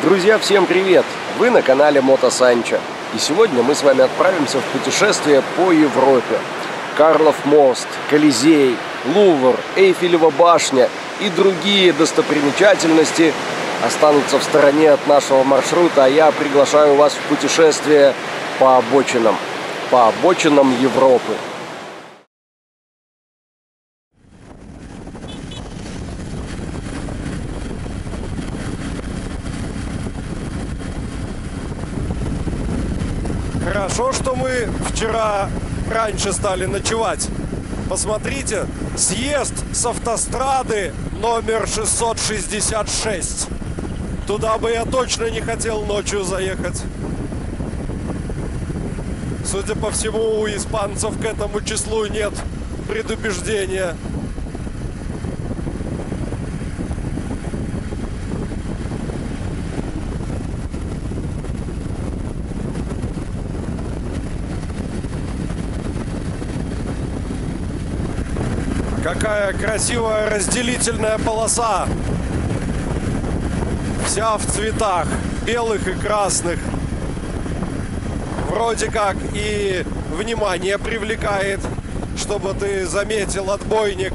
Друзья, всем привет! Вы на канале Мото Санчо. И сегодня мы с вами отправимся в путешествие по Европе. Карлов мост, Колизей, Лувр, Эйфелева башня и другие достопримечательности останутся в стороне от нашего маршрута, а я приглашаю вас в путешествие по обочинам Европы. Хорошо, что мы вчера раньше стали ночевать. Посмотрите, съезд с автострады номер 666. Туда бы я точно не хотел ночью заехать. Судя по всему, у испанцев к этому числу нет предубеждения. Какая красивая разделительная полоса. Вся в цветах, белых и красных. Вроде как и внимание привлекает, чтобы ты заметил, отбойник.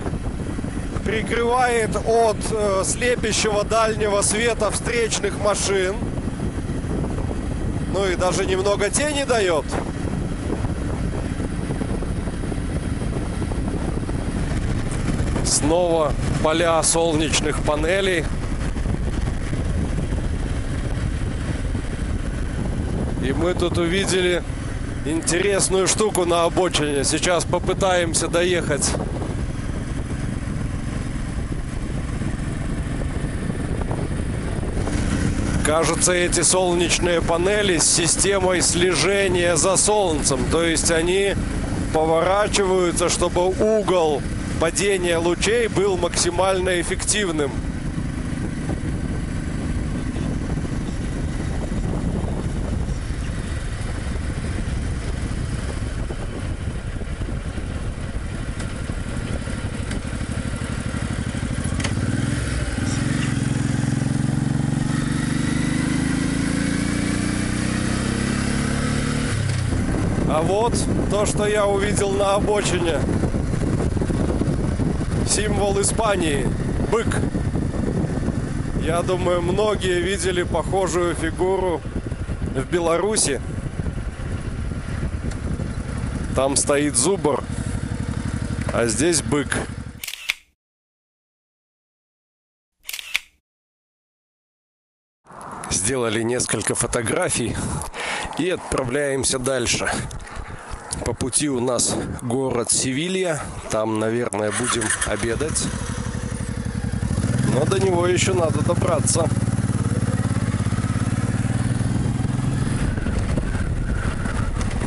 Прикрывает от слепящего дальнего света встречных машин. Ну и даже немного тени дает. Снова поля солнечных панелей. И мы тут увидели интересную штуку на обочине. Сейчас попытаемся доехать. Кажется, эти солнечные панели с системой слежения за солнцем. То есть они поворачиваются, чтобы угол падение лучей был максимально эффективным. А вот то, что я увидел на обочине. Символ Испании – бык. Я думаю, многие видели похожую фигуру в Беларуси. Там стоит зубр, а здесь бык. Сделали несколько фотографий и отправляемся дальше. По пути у нас город Севилья. Там, наверное, будем обедать. Но до него еще надо добраться.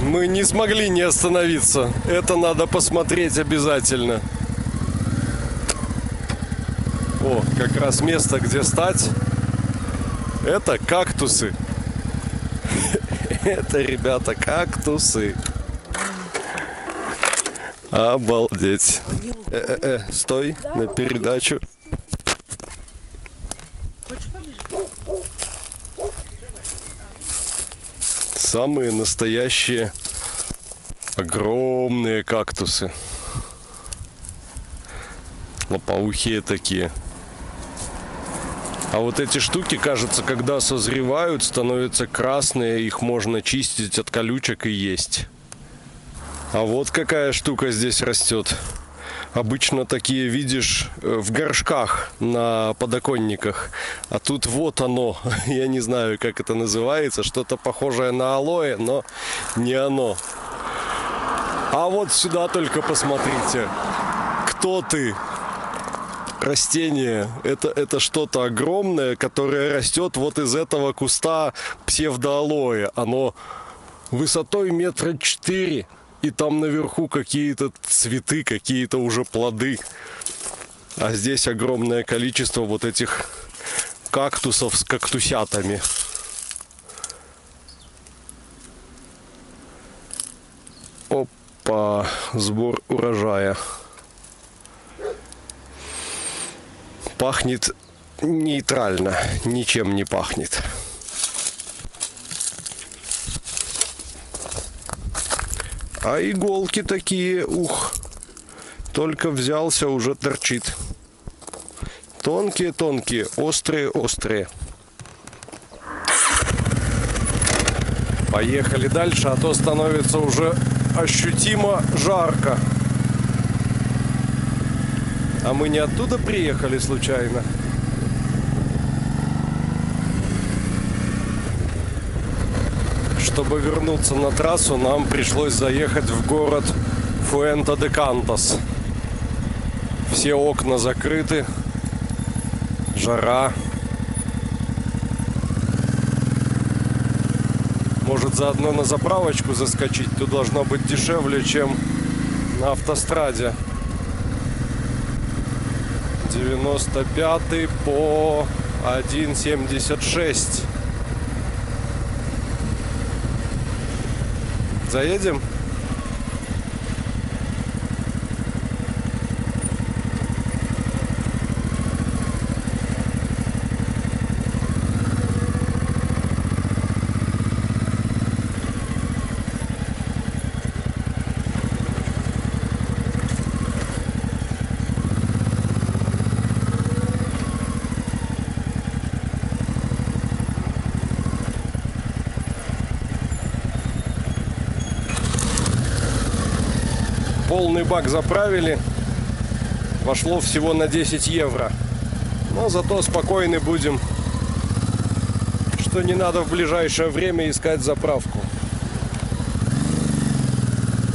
Мы не смогли не остановиться. Это надо посмотреть обязательно. О, как раз место, где стать. Это кактусы. Это, ребята, кактусы. Обалдеть. Стой на передачу. Самые настоящие огромные кактусы. Лопоухие такие. А вот эти штуки, кажется, когда созревают, становятся красные. Их можно чистить от колючек и есть. А вот какая штука здесь растет. Обычно такие видишь в горшках на подоконниках. А тут вот оно. Я не знаю, как это называется. Что-то похожее на алоэ, но не оно. А вот сюда только посмотрите. Кто ты? Растение. Это что-то огромное, которое растет вот из этого куста псевдоалоэ. Оно высотой 4 метра. И там наверху какие-то цветы, какие-то уже плоды. А здесь огромное количество вот этих кактусов с кактусятами. Опа, сбор урожая. Пахнет нейтрально, ничем не пахнет. А иголки такие, ух, только взялся, уже торчит. Тонкие-тонкие, острые-острые. Поехали дальше, а то становится уже ощутимо жарко. А мы не оттуда приехали случайно? Чтобы вернуться на трассу, нам пришлось заехать в город Фуэнте-де-Кантас. Все окна закрыты. Жара. Может, заодно на заправочку заскочить? Тут должно быть дешевле, чем на автостраде. 95 по 1,76. Заедем? Полный бак заправили. Вошло всего на 10 евро. Но зато спокойны будем, что не надо в ближайшее время искать заправку.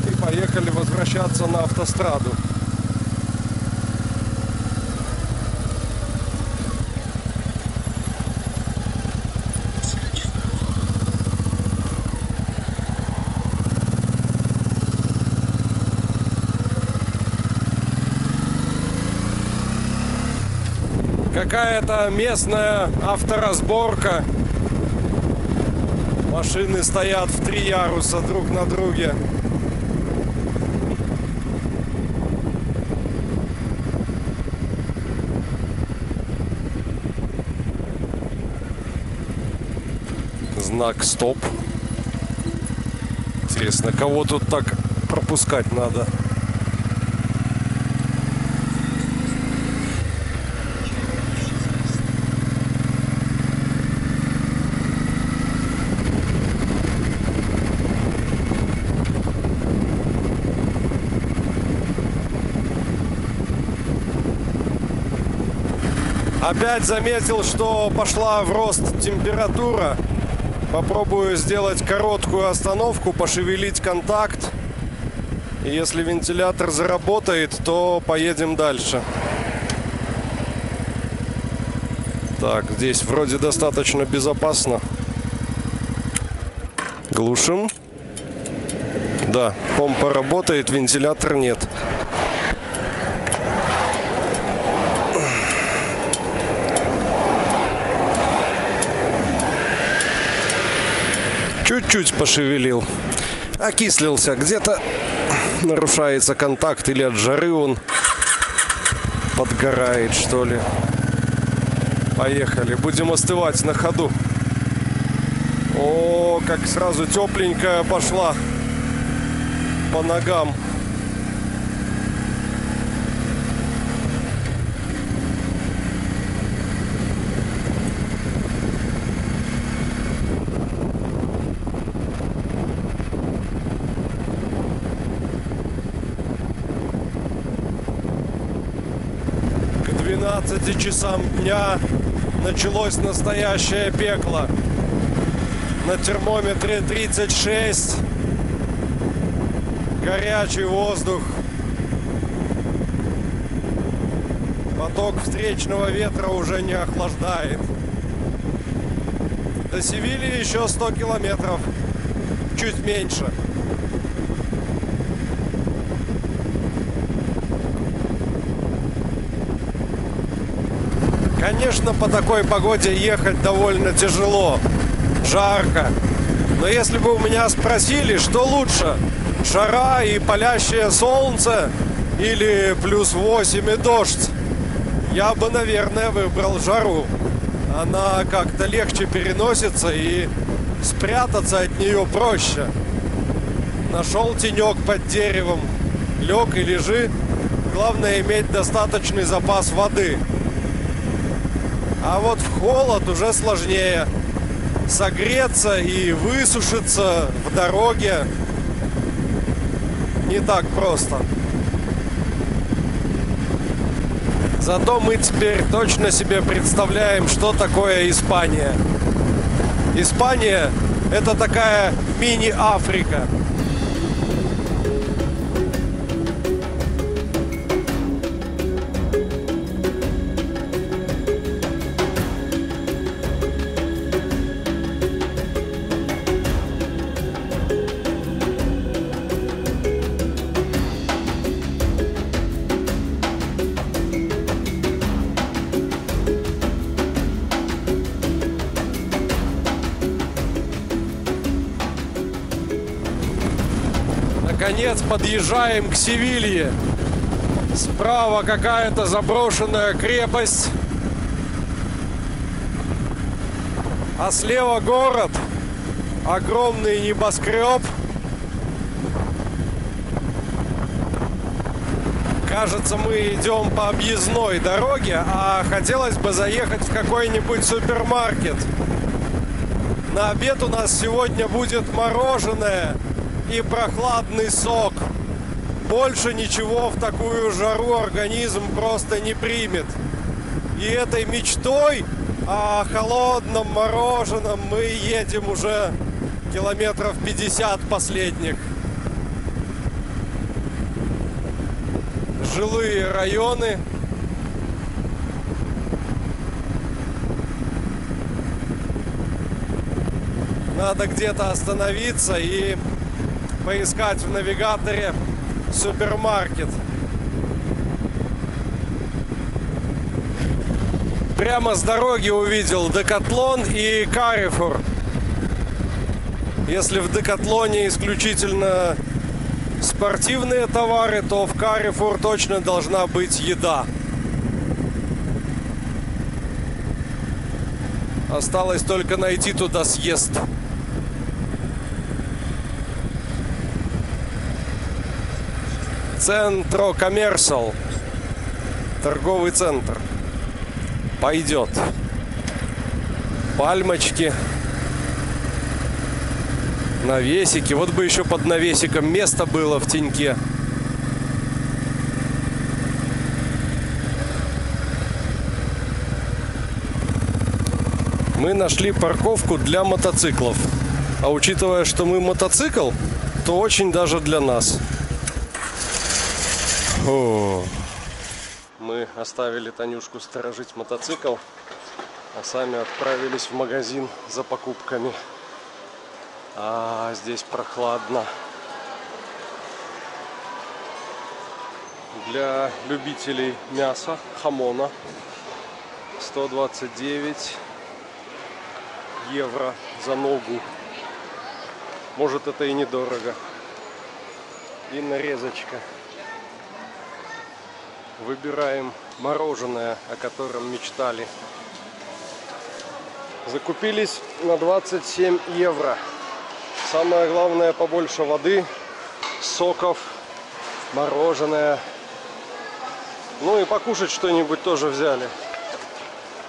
И поехали возвращаться на автостраду. Какая-то местная авторазборка. Машины стоят в 3 яруса друг на друге. Знак стоп. Интересно, кого тут так пропускать надо? Опять заметил, что пошла в рост температура. Попробую сделать короткую остановку, пошевелить контакт. И если вентилятор заработает, то поедем дальше. Так, здесь вроде достаточно безопасно. Глушим. Да, помпа работает, вентилятор нет. Чуть-чуть пошевелил. Окислился. Где-то нарушается контакт или от жары он подгорает, что ли. Поехали. Будем остывать на ходу. О, как сразу тепленькая пошла по ногам. К 12 часам дня началось настоящее пекло. На термометре 36. Горячий воздух. Поток встречного ветра уже не охлаждает. До Севильи еще 100 километров. Чуть меньше. Конечно, по такой погоде ехать довольно тяжело. Жарко. Но если бы у меня спросили, что лучше, жара и палящее солнце или +8 и дождь, я бы, наверное, выбрал жару. Она как-то легче переносится и спрятаться от нее проще. Нашел тенек под деревом, лег и лежи. Главное иметь достаточный запас воды. А вот в холод уже сложнее. Согреться и высушиться в дороге не так просто. Зато мы теперь точно себе представляем, что такое Испания. Испания – это такая мини-Африка. Наконец подъезжаем к Севилье. Справа какая-то заброшенная крепость, а слева город, огромный небоскреб. Кажется, мы идем по объездной дороге, а хотелось бы заехать в какой-нибудь супермаркет. На обед у нас сегодня будет мороженое и прохладный сок. Больше ничего в такую жару организм просто не примет. И этой мечтой о холодном мороженом мы едем уже километров 50 последних. Жилые районы. Надо где-то остановиться и поискать в навигаторе супермаркет. Прямо с дороги увидел Декатлон и Carrefour. Если в Декатлоне исключительно спортивные товары, то в Carrefour точно должна быть еда. Осталось только найти туда съезд. Центро Коммерсал. Торговый центр. Пойдет. Пальмочки. Навесики. Вот бы еще под навесиком место было в теньке. Мы нашли парковку для мотоциклов. А учитывая, что мы мотоцикл, то очень даже для нас. О. Мы оставили Танюшку сторожить мотоцикл, а сами отправились в магазин за покупками. А здесь прохладно. Для любителей мяса, хамона, 129 евро за ногу. Может, это и недорого. И нарезочка. Выбираем мороженое, о котором мечтали. Закупились на 27 евро. Самое главное, побольше воды, соков, мороженое. Ну и покушать что-нибудь тоже взяли.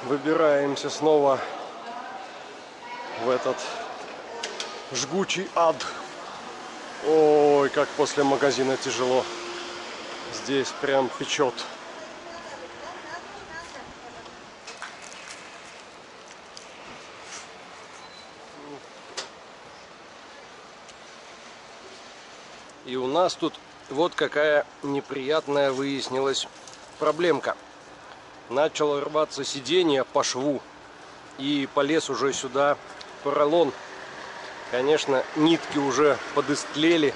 Выбираемся снова в этот жгучий ад. Ой, как после магазина тяжело. Здесь прям печет. И у нас тут вот какая неприятная выяснилась проблемка. Начало рваться сиденье по шву. И полез уже сюда поролон. Конечно, нитки уже подистлели.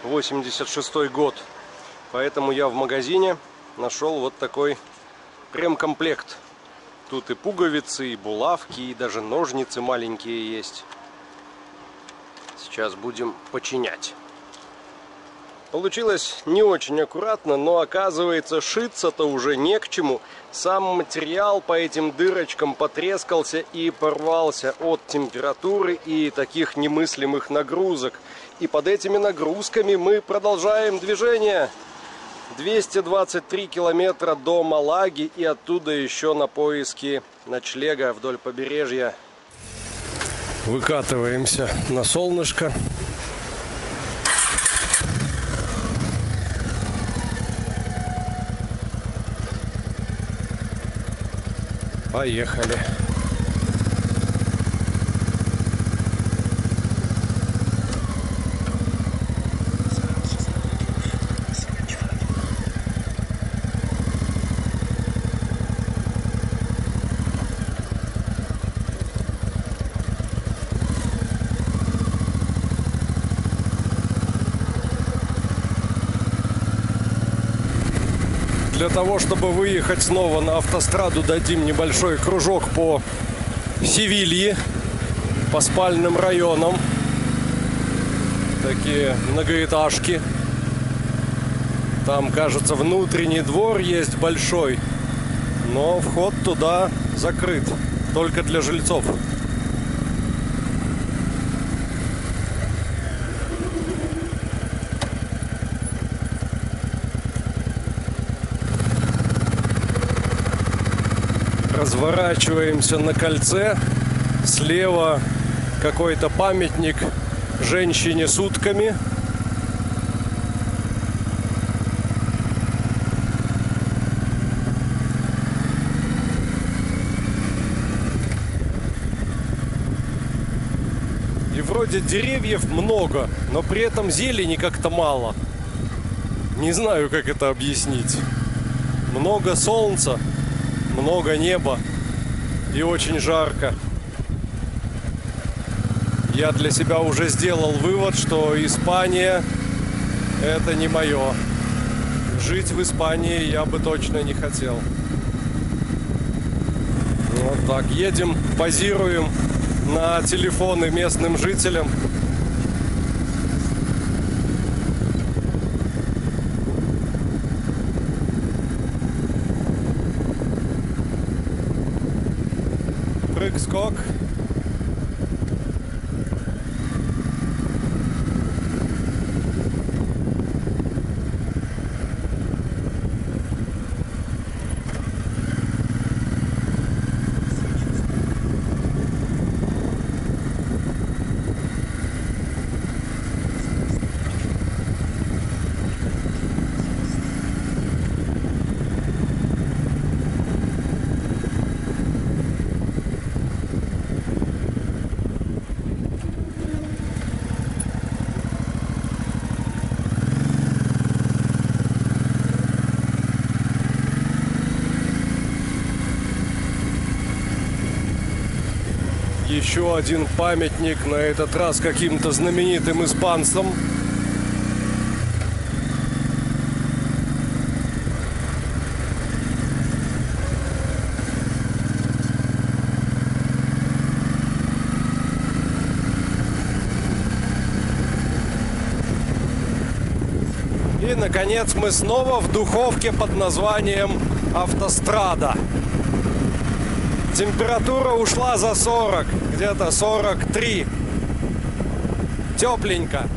86-й год. Поэтому я в магазине нашел вот такой ремкомплект. Тут и пуговицы, и булавки, и даже ножницы маленькие есть. Сейчас будем починять. Получилось не очень аккуратно, но оказывается, шиться-то уже не к чему. Сам материал по этим дырочкам потрескался и порвался от температуры и таких немыслимых нагрузок. И под этими нагрузками мы продолжаем движение. 223 километра до Малаги и оттуда еще на поиски ночлега вдоль побережья. Выкатываемся на солнышко. Поехали. Для того, чтобы выехать снова на автостраду, дадим небольшой кружок по Севилье, по спальным районам. Такие многоэтажки. Там, кажется, внутренний двор есть большой, но вход туда закрыт, только для жильцов. Разворачиваемся на кольце. Слева какой-то памятник женщине с утками. И вроде деревьев много, но при этом зелени как-то мало. Не знаю, как это объяснить. Много солнца, много неба и очень жарко. Я для себя уже сделал вывод, что Испания — это не мое. Жить в Испании я бы точно не хотел. Вот так, едем, позируем на телефоны местным жителям. Прыг-скок. Еще один памятник, на этот раз каким-то знаменитым испанцам. И, наконец, мы снова в духовке под названием «Автострада». Температура ушла за 40, где-то 43. Тепленько.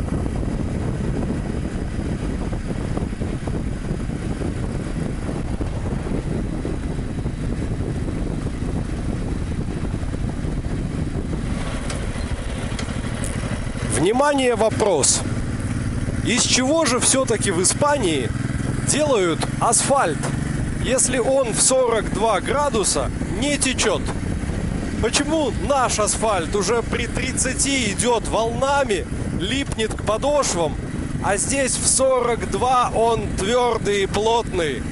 Внимание, вопрос. Из чего же все-таки в Испании делают асфальт, если он в 42 градуса не течет? Почему наш асфальт уже при 30 идет волнами, липнет к подошвам, а здесь в 42 он твердый и плотный?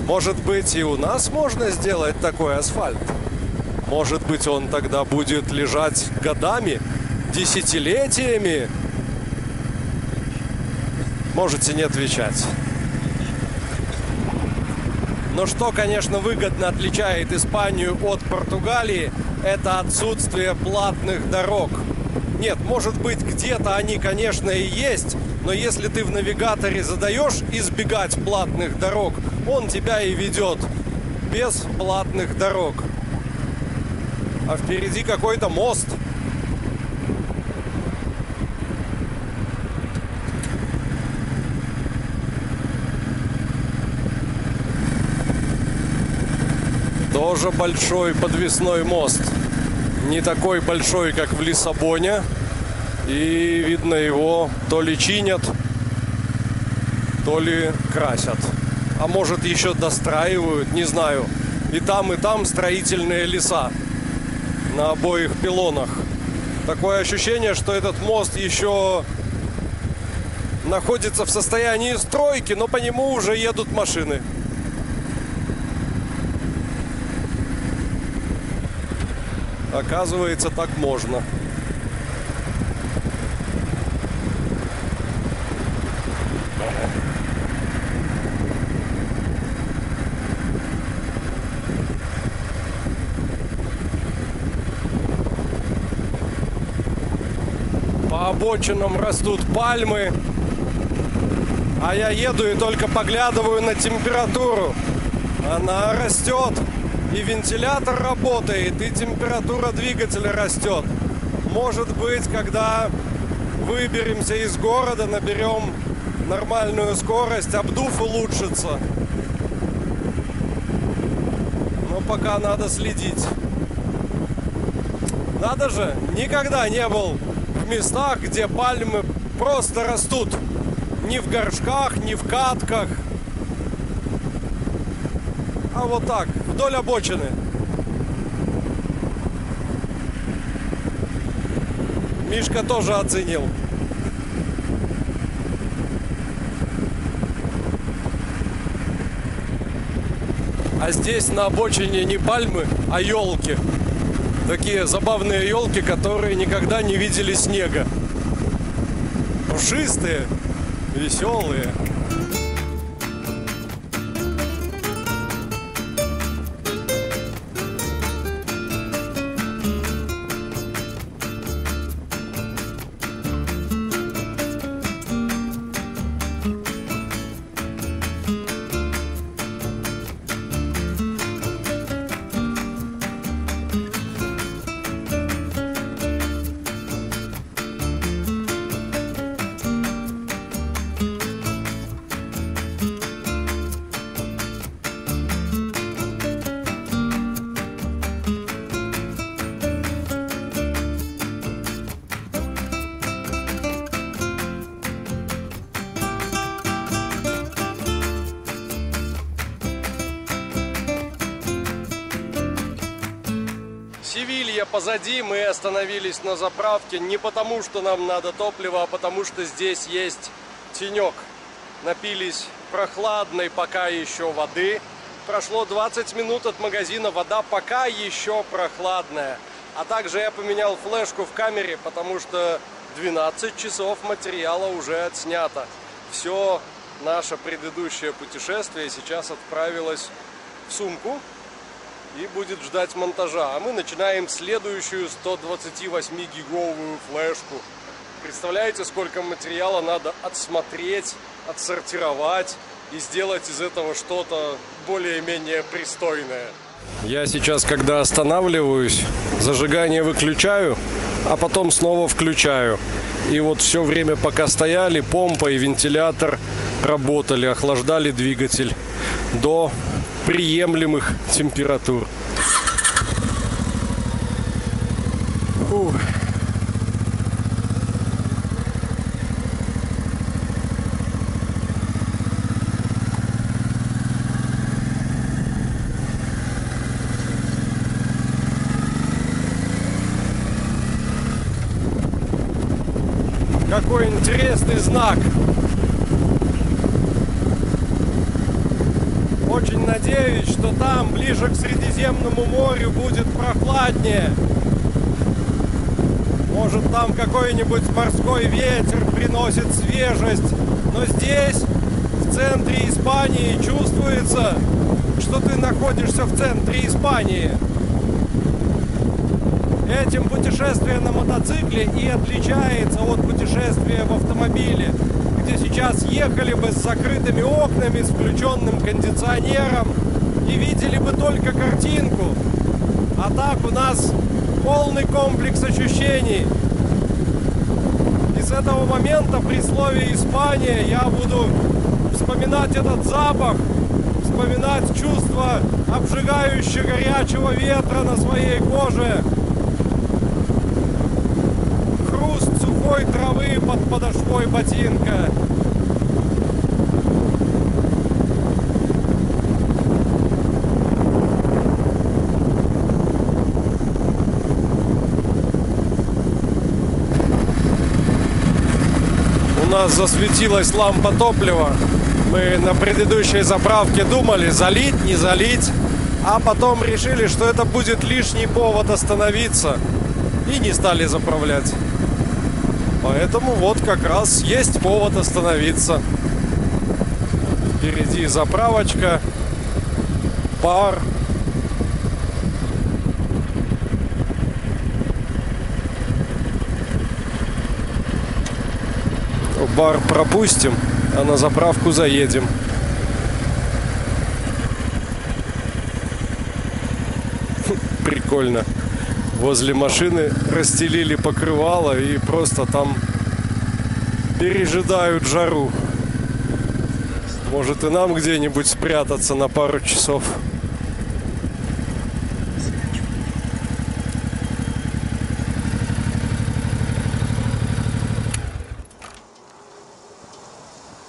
Может быть, и у нас можно сделать такой асфальт? Может быть, он тогда будет лежать годами, десятилетиями? Можете не отвечать. Но что, конечно, выгодно отличает Испанию от Португалии, это отсутствие платных дорог. Нет, может быть, где-то они, конечно, и есть, но если ты в навигаторе задаешь избегать платных дорог, он тебя и ведет без платных дорог. А впереди какой-то мост. Тоже большой подвесной мост. Не такой большой, как в Лиссабоне. И, видно, его то ли чинят, то ли красят. А может, еще достраивают, не знаю. И там строительные леса на обоих пилонах. Такое ощущение, что этот мост еще находится в состоянии стройки, но по нему уже едут машины. Оказывается, так можно. По обочинам растут пальмы, а я еду и только поглядываю на температуру. Она растет. И вентилятор работает, и температура двигателя растет. Может быть, когда выберемся из города, наберем нормальную скорость, обдув улучшится. Но пока надо следить. Надо же, никогда не был в местах, где пальмы просто растут. Ни в горшках, ни в катках. А вот так, вдоль обочины. Мишка тоже оценил. А здесь на обочине не пальмы, а елки. Такие забавные елки, которые никогда не видели снега. Пушистые, веселые. Севилья позади, мы остановились на заправке не потому, что нам надо топливо, а потому что здесь есть тенек. Напились прохладной пока еще воды. Прошло 20 минут от магазина, вода пока еще прохладная. А также я поменял флешку в камере, потому что 12 часов материала уже отснято. Все наше предыдущее путешествие сейчас отправилось в сумку и будет ждать монтажа. А мы начинаем следующую 128-гиговую флешку. Представляете, сколько материала надо отсмотреть, отсортировать и сделать из этого что-то более-менее пристойное. Я сейчас, когда останавливаюсь, зажигание выключаю, а потом снова включаю. И вот все время, пока стояли, помпа и вентилятор работали, охлаждали двигатель до приемлемых температур. Фух. Какой интересный знак. Очень надеюсь, что там, ближе к Средиземному морю, будет прохладнее. Может, там какой-нибудь морской ветер приносит свежесть. Но здесь, в центре Испании, чувствуется, что ты находишься в центре Испании. Этим путешествие на мотоцикле и отличается от путешествия в автомобиле, где сейчас ехали бы с закрытыми окнами, с включенным кондиционером и видели бы только картинку. А так у нас полный комплекс ощущений. И с этого момента при слове «Испания» я буду вспоминать этот запах, вспоминать чувство обжигающего горячего ветра на своей коже, хруст сухой травы под подошвой ботинка. У нас засветилась лампа топлива. Мы на предыдущей заправке думали, залить, не залить, а потом решили, что это будет лишний повод остановиться, и не стали заправлять. Поэтому вот как раз есть повод остановиться. Впереди заправочка, бар. Бар пропустим, а на заправку заедем. Прикольно. Возле машины расстелили покрывало и просто там пережидают жару. Может и нам где-нибудь спрятаться на пару часов.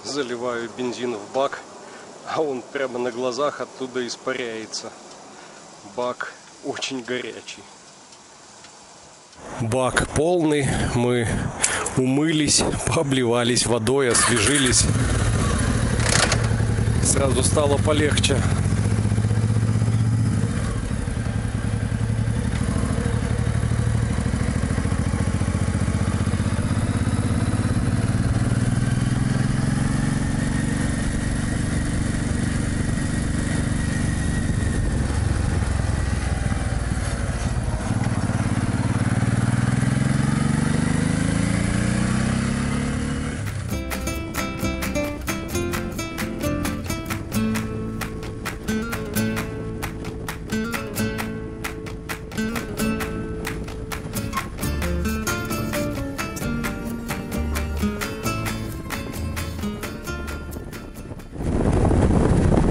Заливаю бензин в бак, а он прямо на глазах оттуда испаряется. Бак очень горячий. Бак полный, мы умылись, пообливались водой, освежились. Сразу стало полегче.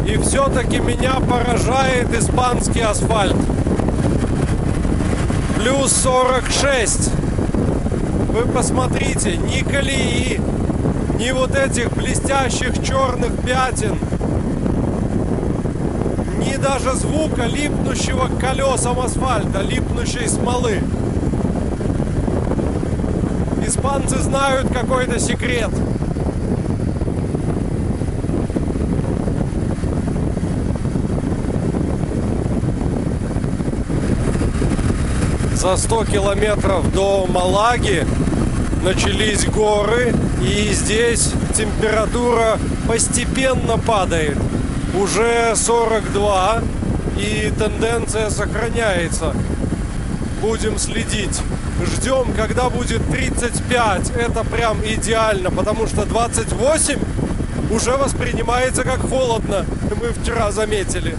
И все-таки меня поражает испанский асфальт. Плюс 46. Вы посмотрите, ни колеи, ни вот этих блестящих черных пятен, ни даже звука липнущего к колесам асфальта, липнущей смолы. Испанцы знают какой-то секрет. За 100 километров до Малаги начались горы, и здесь температура постепенно падает. Уже 42, и тенденция сохраняется. Будем следить. Ждем, когда будет 35. Это прям идеально, потому что 28 уже воспринимается как холодно. Мы вчера заметили.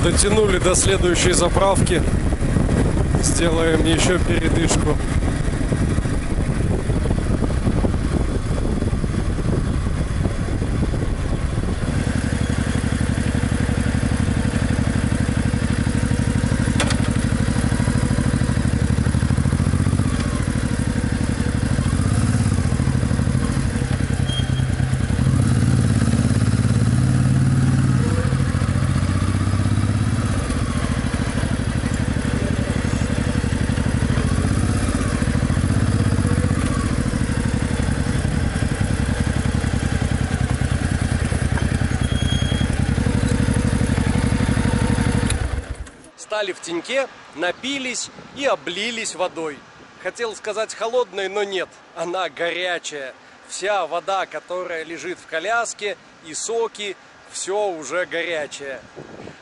Дотянули до следующей заправки. Сделаем еще передышку. Стали в теньке, напились и облились водой. Хотел сказать холодной, но нет, она горячая. Вся вода, которая лежит в коляске, и соки, все уже горячее.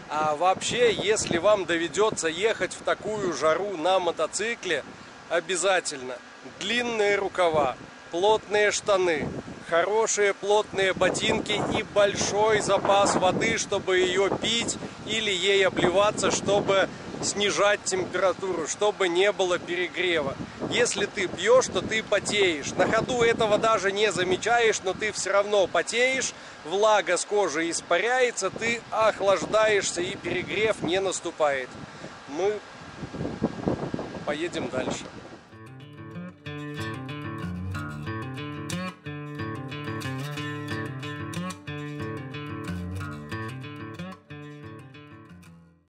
А вообще, если вам доведется ехать в такую жару на мотоцикле, обязательно длинные рукава, плотные штаны, хорошие плотные ботинки и большой запас воды, чтобы ее пить или ей обливаться, чтобы снижать температуру, чтобы не было перегрева. Если ты пьешь, то ты потеешь. На ходу этого даже не замечаешь, но ты все равно потеешь, влага с кожи испаряется, ты охлаждаешься и перегрев не наступает. Мы поедем дальше.